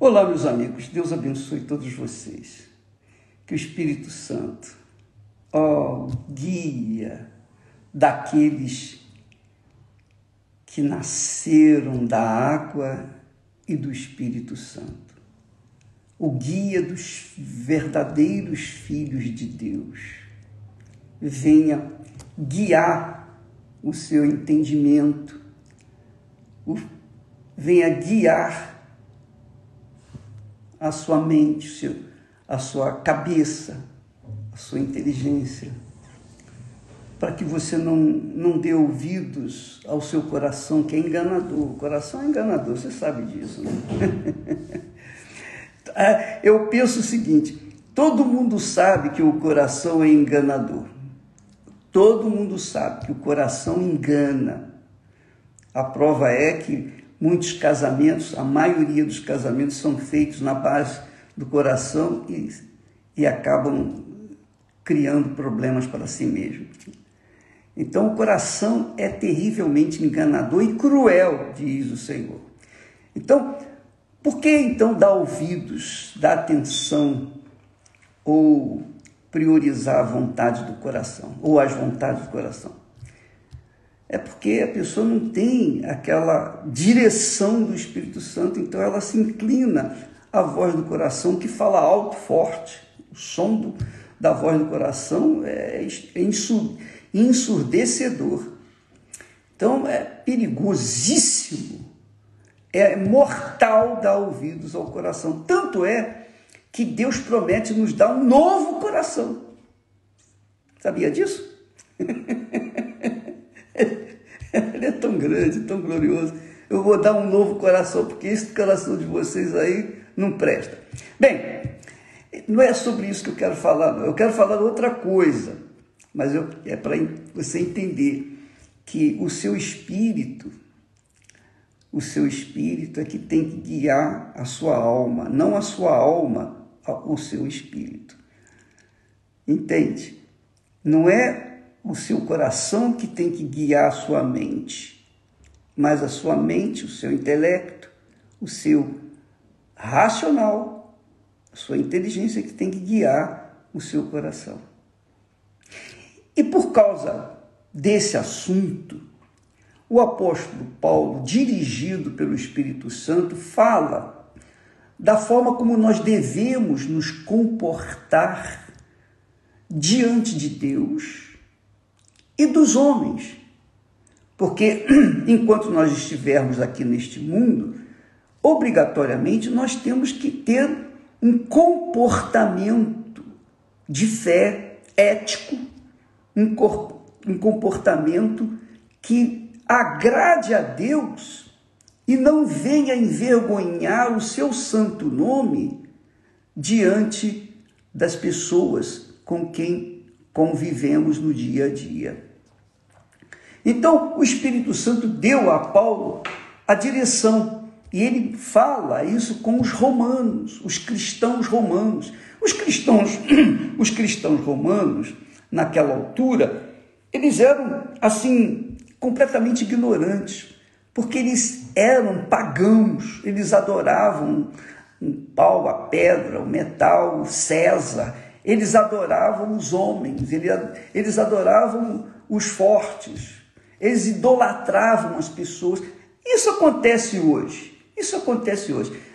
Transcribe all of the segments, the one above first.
Olá, meus amigos, Deus abençoe todos vocês. Que o Espírito Santo, guia daqueles que nasceram da água e do Espírito Santo, o guia dos verdadeiros filhos de Deus, venha guiar o seu entendimento, venha guiar a sua mente, a sua cabeça, a sua inteligência, para que você não dê ouvidos ao seu coração, que é enganador. O coração é enganador, você sabe disso, né? Eu penso o seguinte: todo mundo sabe que o coração é enganador. Todo mundo sabe que o coração engana. A prova é que muitos casamentos, a maioria dos casamentos são feitos na base do coração e acabam criando problemas para si mesmo. Então, o coração é terrivelmente enganador e cruel, diz o Senhor. Então, por que então dar ouvidos, dar atenção ou priorizar a vontade do coração, ou as vontades do coração? É porque a pessoa não tem aquela direção do Espírito Santo, então ela se inclina à voz do coração, que fala alto, forte. O som da voz do coração é ensurdecedor. Então é perigosíssimo, é mortal dar ouvidos ao coração. Tanto é que Deus promete nos dar um novo coração. Sabia disso? Ele é tão grande, tão glorioso. Eu vou dar um novo coração, porque esse coração de vocês aí não presta. Bem, não é sobre isso que eu quero falar, não. Eu quero falar outra coisa, mas é para você entender que o seu espírito é que tem que guiar a sua alma, não a sua alma, o seu espírito. Entende? Não é o seu coração que tem que guiar a sua mente, mas a sua mente, o seu intelecto, o seu racional, a sua inteligência que tem que guiar o seu coração. E por causa desse assunto, o apóstolo Paulo, dirigido pelo Espírito Santo, fala da forma como nós devemos nos comportar diante de Deus e dos homens, porque enquanto nós estivermos aqui neste mundo, obrigatoriamente nós temos que ter um comportamento de fé ético, um comportamento que agrade a Deus e não venha envergonhar o seu santo nome diante das pessoas com quem convivemos no dia a dia. Então, o Espírito Santo deu a Paulo a direção, e ele fala isso com os romanos, os cristãos romanos. Os cristãos romanos, naquela altura, eles eram, assim, completamente ignorantes, porque eles eram pagãos, eles adoravam o pau, a pedra, o metal, o César, eles adoravam os homens, eles adoravam os fortes, eles idolatravam as pessoas. Isso acontece hoje.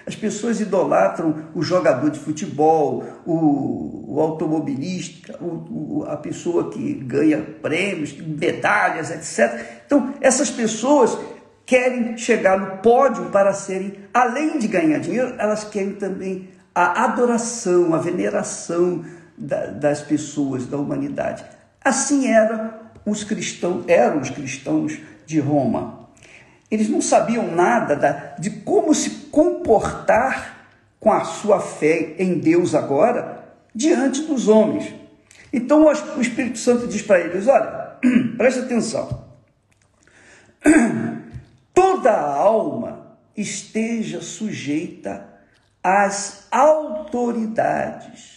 As pessoas idolatram o jogador de futebol, o automobilista, a pessoa que ganha prêmios, medalhas, etc. Então, essas pessoas querem chegar no pódio para serem, além de ganhar dinheiro, elas querem também a adoração, a veneração das pessoas, da humanidade. Assim eram os cristãos de Roma. Eles não sabiam nada de como se comportar com a sua fé em Deus agora, diante dos homens. Então o Espírito Santo diz para eles: olha, presta atenção, toda a alma esteja sujeita às autoridades.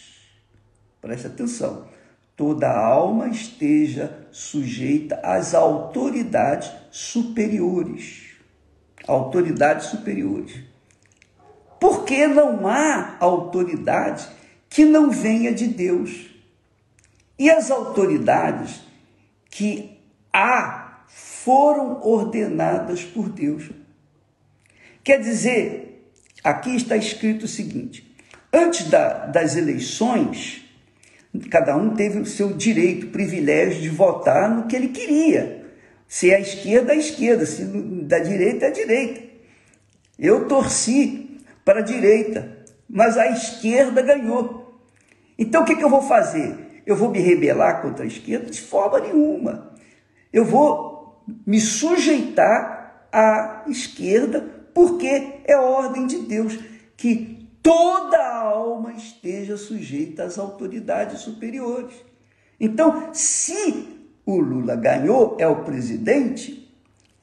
Presta atenção. Toda a alma esteja sujeita às autoridades superiores. Autoridades superiores. Porque não há autoridade que não venha de Deus. E as autoridades que há foram ordenadas por Deus. Quer dizer, aqui está escrito o seguinte: antes das eleições, cada um teve o seu direito, privilégio de votar no que ele queria. Se é a esquerda, se da direita, é a direita. Eu torci para a direita, mas a esquerda ganhou. Então o que eu vou fazer? Eu vou me rebelar contra a esquerda? De forma nenhuma. Eu vou me sujeitar à esquerda, porque é ordem de Deus que toda alma esteja sujeita às autoridades superiores. Então, se o Lula ganhou, é o presidente,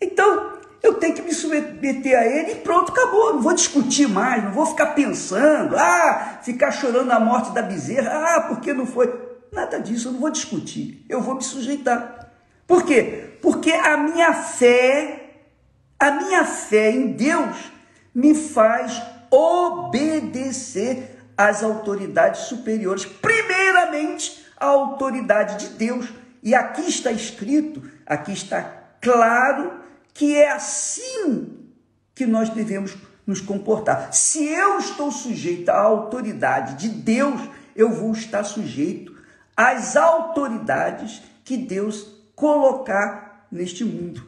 então eu tenho que me submeter a ele e pronto, acabou. Não vou discutir mais, não vou ficar pensando, ficar chorando a morte da bezerra, porque não foi. Nada disso, eu não vou discutir, eu vou me sujeitar. Por quê? Porque a minha fé em Deus me faz obedecer às autoridades superiores, primeiramente a autoridade de Deus. E aqui está escrito, aqui está claro que é assim que nós devemos nos comportar. Se eu estou sujeito à autoridade de Deus, eu vou estar sujeito às autoridades que Deus colocar neste mundo.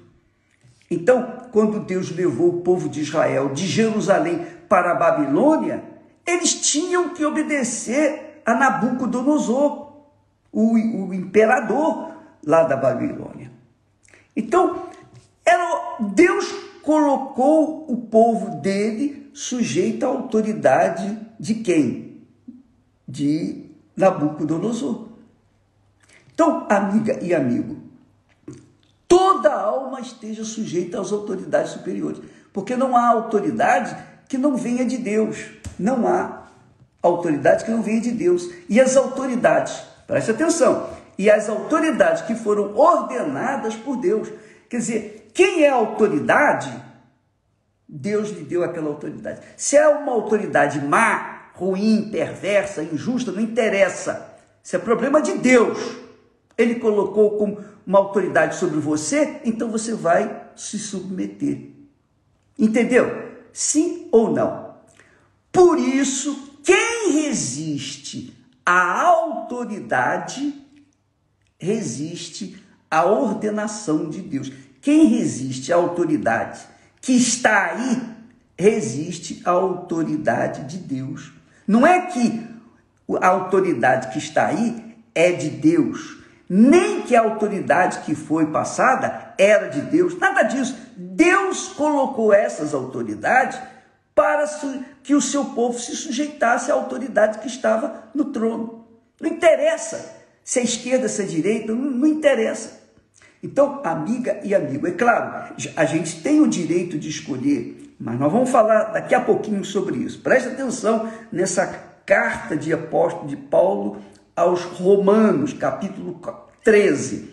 Então, quando Deus levou o povo de Israel de Jerusalém para a Babilônia, eles tinham que obedecer a Nabucodonosor, o imperador lá da Babilônia. Então, Deus colocou o povo dele sujeito à autoridade de quem? De Nabucodonosor. Então, amiga e amigo, toda alma esteja sujeita às autoridades superiores, porque não há autoridade que não venha de Deus. Não há autoridade que não venha de Deus. E as autoridades, preste atenção, e as autoridades que foram ordenadas por Deus, quer dizer, quem é a autoridade? Deus lhe deu aquela autoridade. Se é uma autoridade má, ruim, perversa, injusta, não interessa. Isso é problema de Deus. Ele colocou como uma autoridade sobre você, então você vai se submeter. Entendeu? Sim ou não? Por isso, quem resiste à autoridade, resiste à ordenação de Deus. Quem resiste à autoridade que está aí, resiste à autoridade de Deus. Não é que a autoridade que está aí é de Deus, nem que a autoridade que foi passada era de Deus, nada disso. Deus colocou essas autoridades para que o seu povo se sujeitasse à autoridade que estava no trono. Não interessa se é esquerda, se é direita, não interessa. Então, amiga e amigo, é claro, a gente tem o direito de escolher, mas nós vamos falar daqui a pouquinho sobre isso. Preste atenção nessa carta de apóstolo de Paulo aos Romanos, capítulo 13.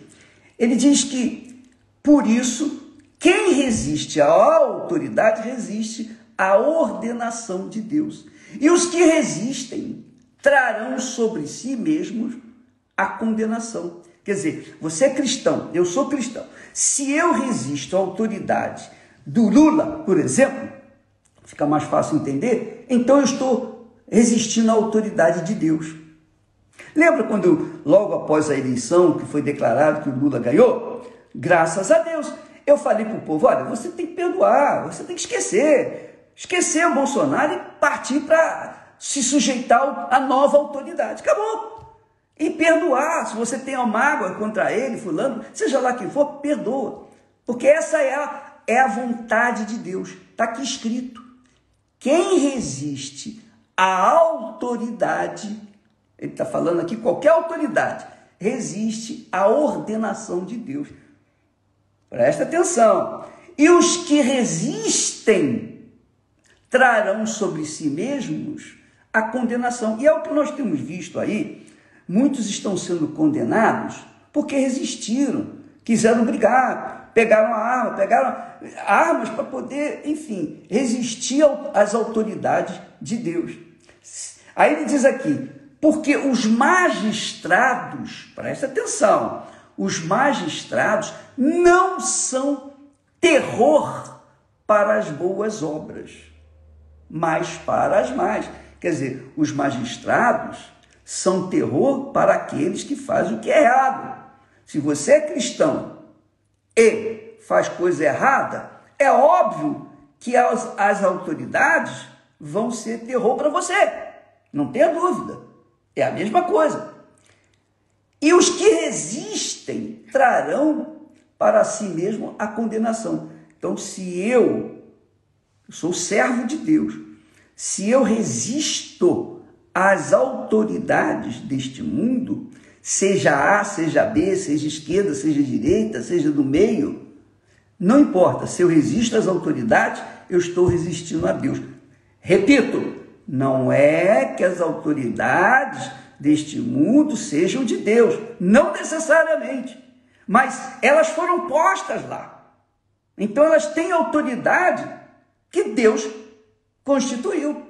Ele diz que, por isso, quem resiste à autoridade resiste à ordenação de Deus. E os que resistem trarão sobre si mesmos a condenação. Quer dizer, você é cristão, eu sou cristão. Se eu resisto à autoridade do Lula, por exemplo, fica mais fácil entender, então eu estou resistindo à autoridade de Deus. Lembra quando, logo após a eleição, que foi declarado que o Lula ganhou? Graças a Deus. Eu falei para o povo, olha, você tem que perdoar, você tem que esquecer o Bolsonaro e partir para se sujeitar à nova autoridade. Acabou. E perdoar, se você tem uma mágoa contra ele, fulano, seja lá quem for, perdoa. Porque essa é a vontade de Deus. Está aqui escrito. Quem resiste à autoridade, ele está falando aqui qualquer autoridade, resiste à ordenação de Deus. Presta atenção. E os que resistem trarão sobre si mesmos a condenação. E é o que nós temos visto aí. Muitos estão sendo condenados porque resistiram. quiseram brigar, pegaram armas para poder, enfim, resistir às autoridades de Deus. Aí ele diz aqui, porque os magistrados, presta atenção, os magistrados não são terror para as boas obras, mas para as más. Quer dizer, os magistrados são terror para aqueles que fazem o que é errado. Se você é cristão e faz coisa errada, é óbvio que as autoridades vão ser terror para você. Não tenha dúvida. É a mesma coisa. E os que resistem trarão para si mesmo a condenação. Então, se eu sou servo de Deus, se eu resisto às autoridades deste mundo, seja A, seja B, seja esquerda, seja direita, seja do meio, não importa, se eu resisto às autoridades, eu estou resistindo a Deus. Repito, não é que as autoridades deste mundo sejam de Deus, não necessariamente, mas elas foram postas lá. Então elas têm autoridade que Deus constituiu,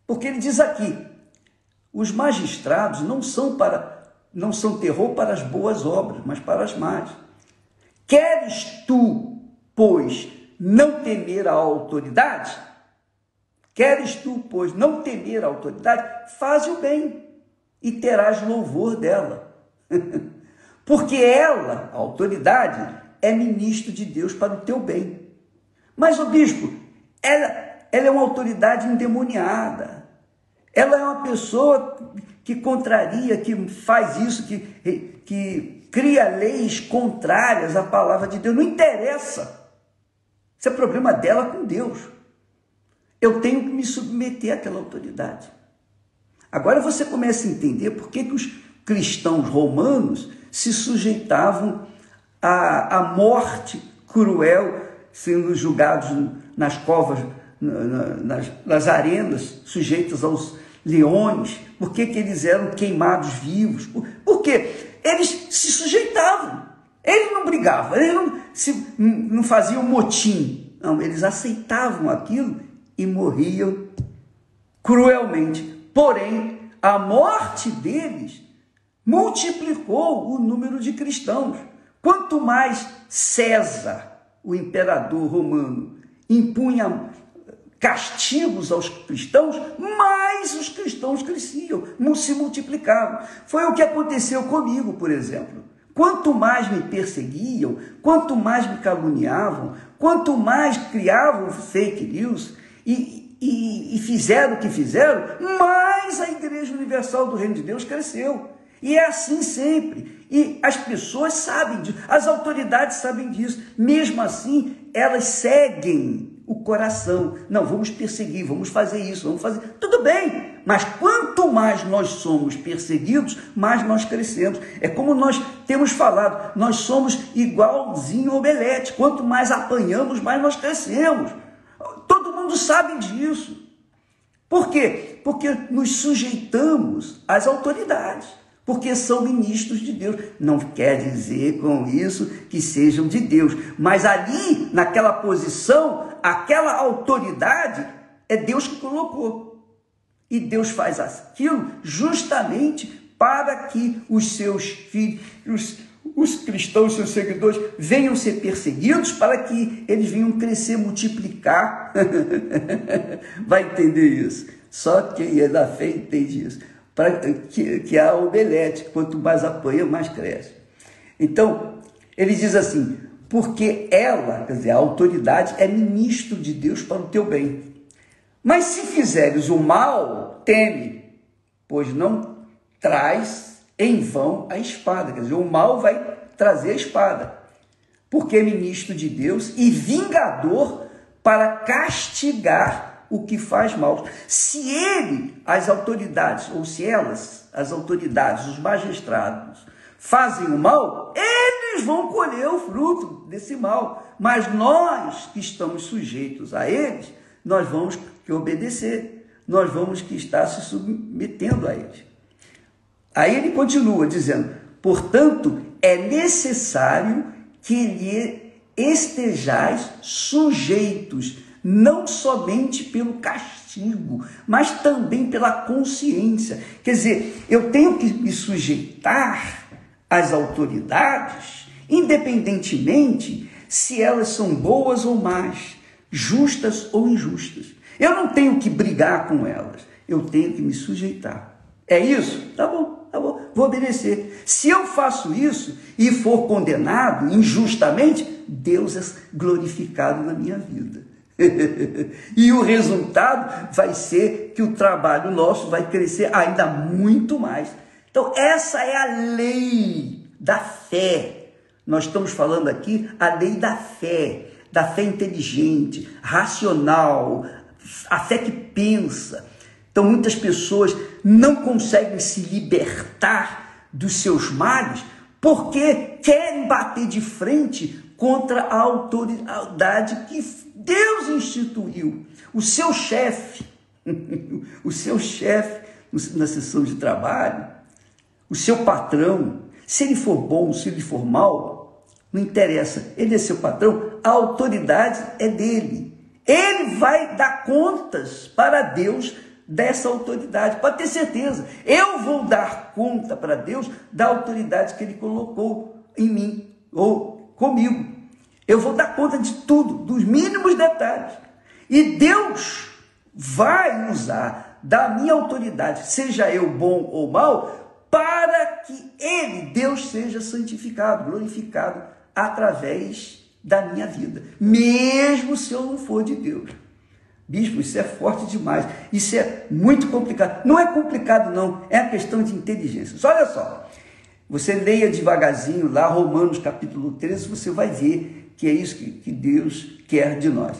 porque ele diz aqui, os magistrados não são terror para as boas obras, mas para as más. Queres tu, pois, não temer a autoridade? Queres tu, pois, não temer a autoridade? Faze o bem e terás louvor dela. Porque ela, a autoridade, é ministro de Deus para o teu bem. Mas o bispo, ela é uma autoridade endemoniada. Ela é uma pessoa que contraria, que faz isso, que cria leis contrárias à palavra de Deus. Não interessa. Isso é problema dela com Deus. Eu tenho que me submeter àquela autoridade. Agora você começa a entender por que os cristãos romanos se sujeitavam à morte cruel, sendo julgados nas covas, nas arenas, sujeitos aos leões. Por que eles eram queimados vivos? Por quê? Eles se sujeitavam. Eles não brigavam, eles não faziam motim. Não, eles aceitavam aquilo e morriam cruelmente. Porém, a morte deles multiplicou o número de cristãos. Quanto mais César, o imperador romano, impunha castigos aos cristãos, mais os cristãos cresciam, se multiplicavam. Foi o que aconteceu comigo, por exemplo. Quanto mais me perseguiam, quanto mais me caluniavam, quanto mais criavam fake news e fizeram o que fizeram, mais a Igreja Universal do Reino de Deus cresceu. E é assim sempre. E as pessoas sabem disso, as autoridades sabem disso. Mesmo assim, elas seguem o coração. Não, vamos perseguir, vamos fazer isso, vamos fazer... Tudo bem, mas quanto mais nós somos perseguidos, mais nós crescemos. É como nós temos falado, nós somos igualzinho ao omelete. Quanto mais apanhamos, mais nós crescemos. Todo mundo sabe disso. Por quê? Porque nos sujeitamos às autoridades, porque são ministros de Deus. Não quer dizer com isso que sejam de Deus, mas ali, naquela posição, aquela autoridade é Deus que colocou. E Deus faz aquilo justamente para que os seus filhos, os cristãos, seus seguidores, venham ser perseguidos, para que eles venham crescer, multiplicar. Vai entender isso. Só quem é da fé entende isso. Que a omelete, quanto mais apanha, mais cresce. Então, ele diz assim, porque ela, quer dizer, a autoridade é ministro de Deus para o teu bem. Mas se fizeres o mal, teme, pois não traz em vão a espada. Quer dizer, o mal vai trazer a espada, porque é ministro de Deus e vingador para castigar o que faz mal. Se ele, as autoridades, ou se elas, as autoridades, os magistrados, fazem o mal, eles vão colher o fruto desse mal. Mas nós que estamos sujeitos a eles, nós vamos que obedecer, nós vamos que estar se submetendo a eles. Aí ele continua dizendo, portanto, é necessário que lhe estejais sujeitos, não somente pelo castigo, mas também pela consciência. Quer dizer, eu tenho que me sujeitar às autoridades, independentemente se elas são boas ou más, justas ou injustas. Eu não tenho que brigar com elas, eu tenho que me sujeitar. É isso? Tá bom, vou obedecer. Se eu faço isso e for condenado injustamente, Deus é glorificado na minha vida. E o resultado vai ser que o trabalho nosso vai crescer ainda muito mais. Então, essa é a lei da fé. Nós estamos falando aqui a lei da fé inteligente, racional, a fé que pensa. Então, muitas pessoas não conseguem se libertar dos seus males porque querem bater de frente contra a autoridade que Deus instituiu. O seu chefe na sessão de trabalho, o seu patrão, se ele for bom, se ele for mal, não interessa, ele é seu patrão, a autoridade é dele. Ele vai dar contas para Deus dessa autoridade, pode ter certeza. Eu vou dar conta para Deus da autoridade que ele colocou em mim ou comigo. Eu vou dar conta de tudo, dos mínimos detalhes. E Deus vai usar da minha autoridade, seja eu bom ou mal, para que ele, Deus, seja santificado, glorificado através da minha vida, mesmo se eu não for de Deus. Bispo, isso é forte demais, isso é muito complicado. Não é complicado não, é a questão de inteligência. Olha só, você leia devagarzinho lá Romanos capítulo 13, você vai ver que é isso que Deus quer de nós.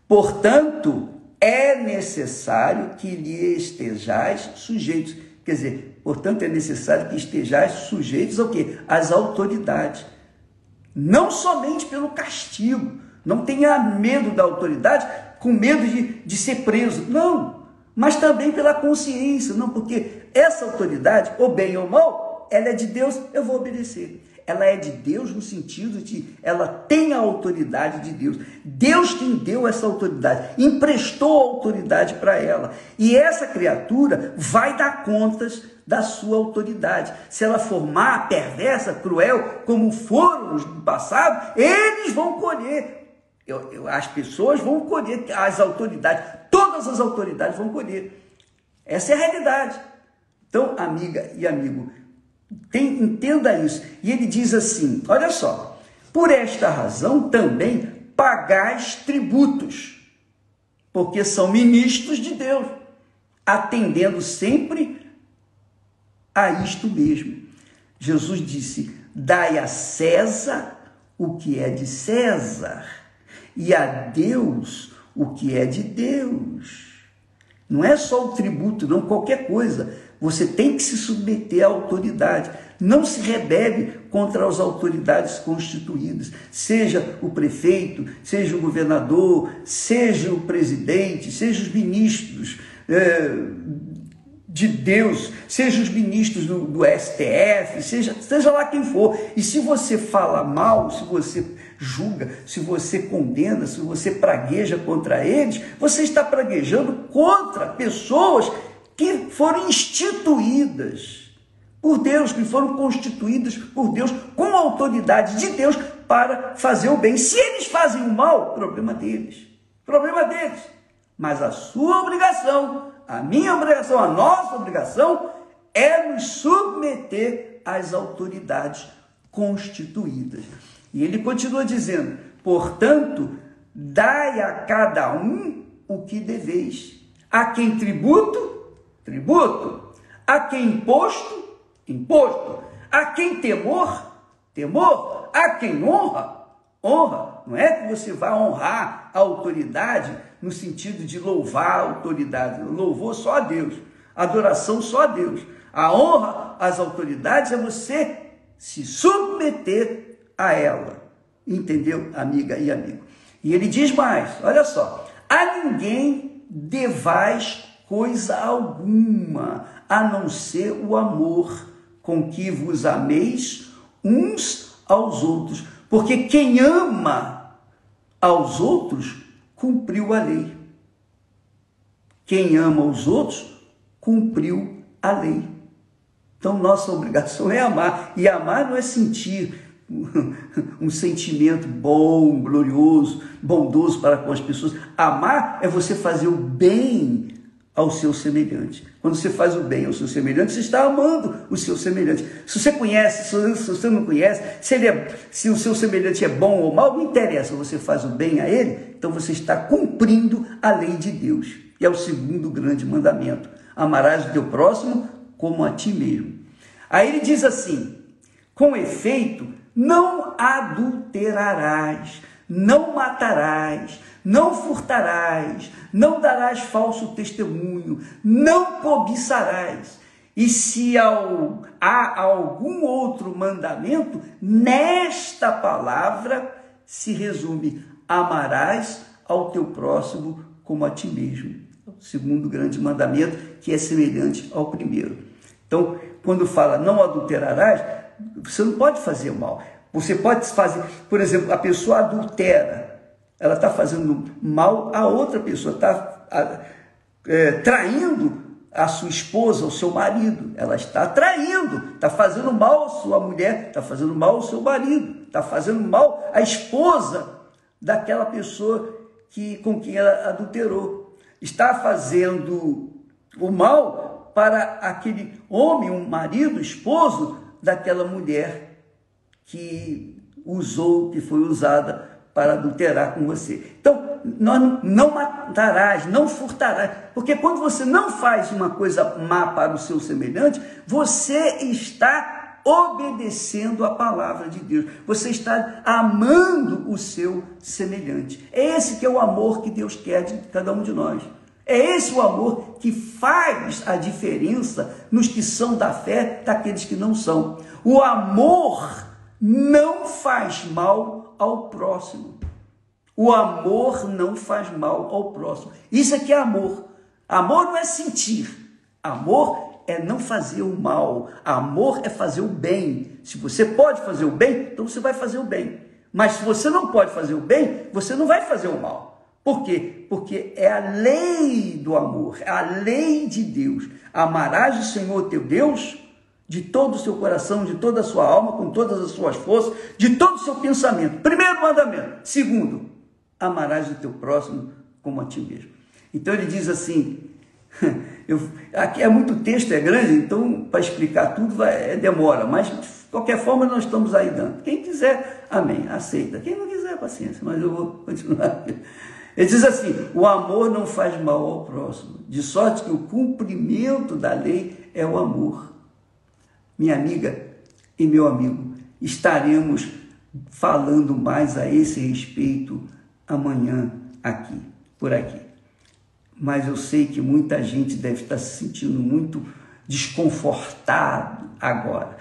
Portanto, é necessário que lhe estejais sujeitos. Quer dizer, portanto, é necessário que estejais sujeitos ao quê? Às autoridades. Não somente pelo castigo. Não tenha medo da autoridade, com medo de ser preso. Não, mas também pela consciência. Não, porque essa autoridade, ou bem ou mal, ela é de Deus, eu vou obedecer. Ela é de Deus no sentido de ela tem a autoridade de Deus. Deus quem deu essa autoridade, emprestou a autoridade para ela. E essa criatura vai dar contas da sua autoridade. Se ela for má, perversa, cruel, como foram no passado, eles vão colher. As pessoas vão colher, as autoridades, todas as autoridades vão colher. Essa é a realidade. Então, amiga e amigo, entenda isso. E ele diz assim, olha só, por esta razão também pagais tributos, porque são ministros de Deus, atendendo sempre a isto mesmo. Jesus disse, dai a César o que é de César, e a Deus o que é de Deus. Não é só o tributo, não, qualquer coisa. Você tem que se submeter à autoridade. Não se rebele contra as autoridades constituídas. Seja o prefeito, seja o governador, seja o presidente, seja os ministros de Deus, seja os ministros do STF, seja lá quem for. E se você fala mal, se você julga, se você condena, se você pragueja contra eles, você está praguejando contra pessoas que foram instituídas por Deus, que foram constituídas por Deus, com a autoridade de Deus para fazer o bem. Se eles fazem o mal, problema deles. Mas a sua obrigação, a minha obrigação, a nossa obrigação é nos submeter às autoridades constituídas. E ele continua dizendo, portanto, dai a cada um o que deveis. A quem tributo, tributo. A quem imposto, imposto. A quem temor, temor. A quem honra, honra. Não é que você vai honrar a autoridade no sentido de louvar a autoridade. Louvor só a Deus. Adoração só a Deus. A honra às autoridades é você se submeter a ela. Entendeu, amiga e amigo? E ele diz mais, olha só. A ninguém devais coisa alguma, a não ser o amor com que vos ameis uns aos outros, Porque quem ama aos outros, cumpriu a lei. Quem ama os outros, cumpriu a lei. Então, nossa obrigação é amar. E amar não é sentir um sentimento bom, glorioso, bondoso para com as pessoas. Amar é você fazer o bem ao seu semelhante. Quando você faz o bem ao seu semelhante, você está amando o seu semelhante. Se você conhece, se você não conhece, se o seu semelhante é bom ou mal, não interessa, você faz o bem a ele, então você está cumprindo a lei de Deus. E é o segundo grande mandamento: amarás o teu próximo como a ti mesmo. Aí ele diz assim: com efeito, não adulterarás, não matarás, não furtarás, não darás falso testemunho, não cobiçarás. E se há algum outro mandamento, nesta palavra se resume: amarás ao teu próximo como a ti mesmo. O segundo grande mandamento, que é semelhante ao primeiro. Então, quando fala não adulterarás, você não pode fazer mal. Você pode fazer, por exemplo, a pessoa adultera, ela está fazendo mal a outra pessoa, está traindo a sua esposa, o seu marido. Ela está traindo, está fazendo mal à sua mulher, está fazendo mal ao seu marido, está fazendo mal à esposa daquela pessoa com quem ela adulterou. Está fazendo o mal para aquele homem, um marido, esposo daquela mulher que foi usada para adulterar com você. Então, não matarás, não furtarás, porque quando você não faz uma coisa má para o seu semelhante, você está obedecendo a palavra de Deus, você está amando o seu semelhante. É esse que é o amor que Deus quer de cada um de nós. É esse o amor que faz a diferença nos que são da fé daqueles que não são. O amor não faz mal ao próximo. O amor não faz mal ao próximo. Isso aqui é amor. Amor não é sentir. Amor é não fazer o mal. Amor é fazer o bem. Se você pode fazer o bem, então você vai fazer o bem. Mas se você não pode fazer o bem, você não vai fazer o mal. Por quê? Porque é a lei do amor, é a lei de Deus. Amarás o Senhor teu Deus de todo o seu coração, de toda a sua alma, com todas as suas forças, de todo o seu pensamento. Primeiro mandamento. Segundo, amarás o teu próximo como a ti mesmo. Então ele diz assim, aqui é muito texto, é grande, então para explicar tudo demora, mas de qualquer forma nós estamos aí dando. Quem quiser, amém, aceita. Quem não quiser, paciência, mas eu vou continuar. Ele diz assim: o amor não faz mal ao próximo, de sorte que o cumprimento da lei é o amor. Minha amiga e meu amigo, estaremos falando mais a esse respeito amanhã aqui, por aqui. Mas eu sei que muita gente deve estar se sentindo muito desconfortado agora.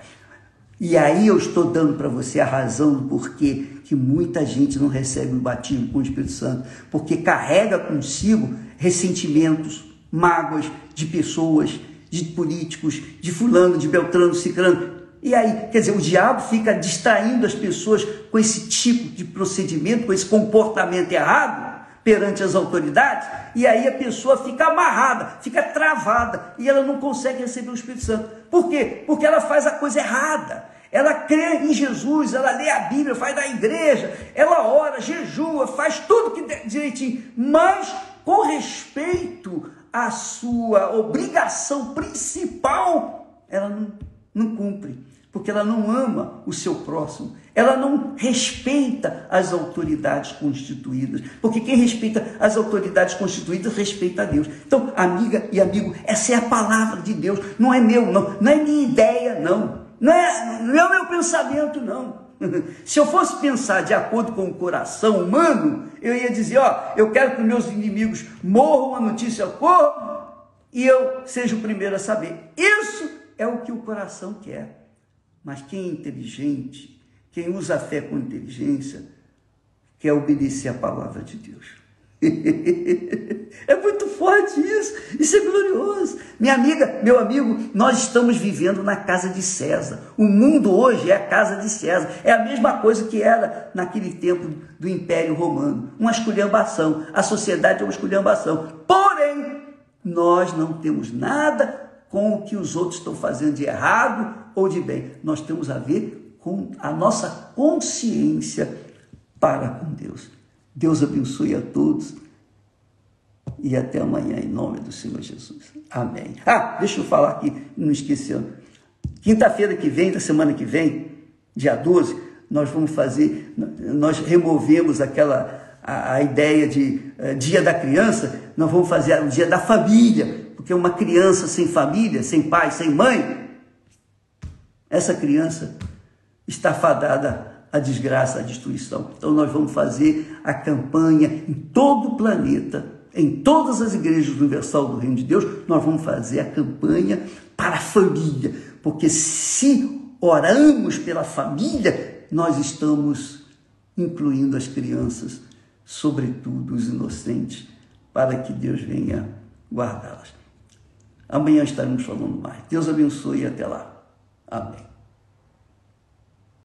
E aí eu estou dando para você a razão do porquê que muita gente não recebe o batismo com o Espírito Santo, porque carrega consigo ressentimentos, mágoas de pessoas, de políticos, de fulano, de beltrano, ciclano. E aí, quer dizer, o diabo fica distraindo as pessoas com esse tipo de procedimento, com esse comportamento errado perante as autoridades, e aí a pessoa fica amarrada, fica travada, e ela não consegue receber o Espírito Santo. Por quê? Porque ela faz a coisa errada. Ela crê em Jesus, ela lê a Bíblia, faz da igreja, ela ora, jejua, faz tudo que direitinho, mas com respeito à sua obrigação principal, ela não cumpre, porque ela não ama o seu próximo, ela não respeita as autoridades constituídas, porque quem respeita as autoridades constituídas respeita a Deus. Então, amiga e amigo, essa é a palavra de Deus, não é meu, não é minha ideia, não é o meu pensamento, não. Se eu fosse pensar de acordo com o coração humano, eu ia dizer, eu quero que meus inimigos morram, a notícia corra, e eu seja o primeiro a saber. Isso é o que o coração quer. Mas quem é inteligente, quem usa a fé com inteligência, quer obedecer a palavra de Deus. É muito forte isso é glorioso. Minha amiga, meu amigo, nós estamos vivendo na casa de César. O mundo hoje é a casa de César. É a mesma coisa que era naquele tempo do Império Romano. Uma esculhambação. A sociedade é uma esculhambação. Porém, nós não temos nada com o que os outros estão fazendo de errado ou de bem. Nós temos a ver com a nossa consciência para com Deus. Deus abençoe a todos e até amanhã em nome do Senhor Jesus. Amém. Deixa eu falar aqui, não esquecendo. Quinta-feira que vem, da semana que vem, dia 12, nós removemos a ideia de dia da criança, nós vamos fazer o dia da família, porque uma criança sem família, sem pai, sem mãe, essa criança está fadada à desgraça, à destruição. Então nós vamos fazer a campanha em todo o planeta, em todas as igrejas universal do Reino de Deus, nós vamos fazer a campanha para a família, porque se oramos pela família, nós estamos incluindo as crianças, sobretudo os inocentes, para que Deus venha guardá-las. Amanhã estaremos falando mais. Deus abençoe e até lá. Amém.